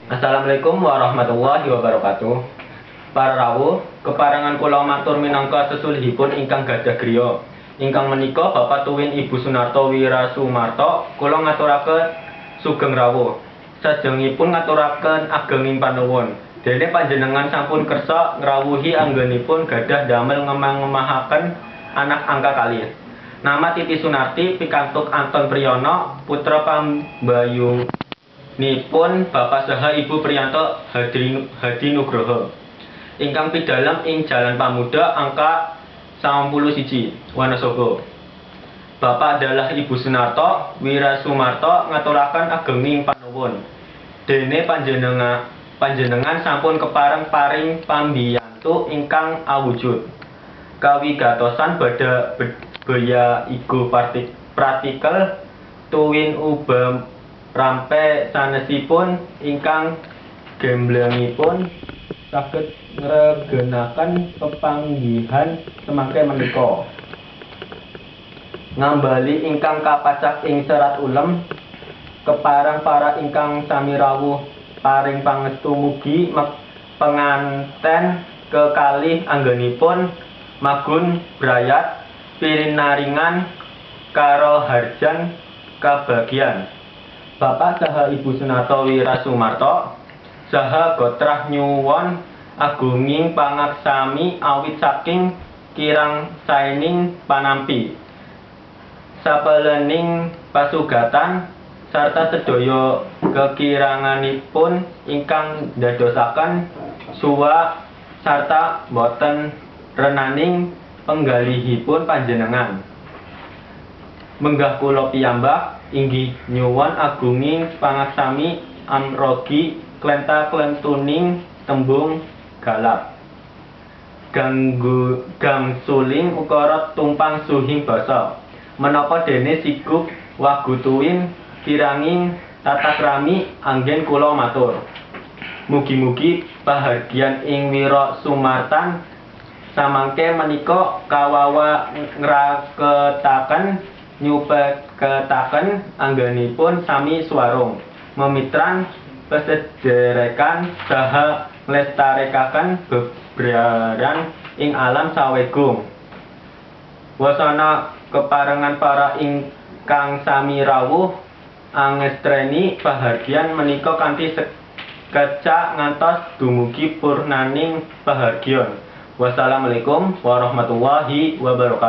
Assalamualaikum warahmatullahi wabarakatuh. Para rawuh, keparengan kula matur minangka sesulihipun ingkang gadah griya. Ingkang menika Bapak Tuwin Ibu Sunarto Wirasumarto, kula ngaturaken sugeng rawuh. Sajengipun ngaturaken agenging panuwun. Dene panjenengan sampun kersa ngrawuhi anggenipun gadah damel ngemah-ngemahaken anak angka kalih. Nama Titi Sunarti pikantuk Anton Priyono, putra pambayung nipun Bapak saha Ibu Priyanto Hadi Nugroho ingkang pidalem ing Jalan Pamuda angka 91 Wonosobo. Bapak adalah Ibu Sunarto Wirasumarto ngaturaken agenging panuwun. Dene panjenengan sampun kepareng paring pambiyantu ingkang awujud. Kawigatosan baya igu pratikel tuwin uba rampe sanesipun ingkang gemblengipun saged ngregenaken pepanggihan semangke menika. Ngambali ingkang kapacak ing serat ulem kepareng para ingkang sami rawuh paring pangestu mugi penganten kekalih anggenipun magun brayat pirinaringan karo harjan kabagyan. Bapak saha Ibu Sunarto Wirasumarto saha gotrah nyuwun agunging pangaksami awit saking kirang saening panampi sapelening pasugatan sarta sedaya kekiranganipun ingkang ndadosaken suwa sarta boten renaning penggalihipun panjenengan. Menggah kula piyambak inggih nyuwun agunging pangaksami amrogi klenta-klentuning tembung galap gangsuling ukara tumpang suhing basa menapa dene sigup wagutuwin kiranging tatakrami anggen kula matur. Mugi-mugi pahargyan ing wira sumartan samangke menika kawawa ngraketaken nyupeketaken anggenipun sami swarung memitran pesederekan saha nglestarekaken bebrayan ing alam sawegung. Wasana keparengan para ingkang sami rawuh angestreni pahargyan menika kanthi sekecak ngantos dumugi purnaning pahargyan. Wassalamualaikum warahmatullahi wabarakatuh.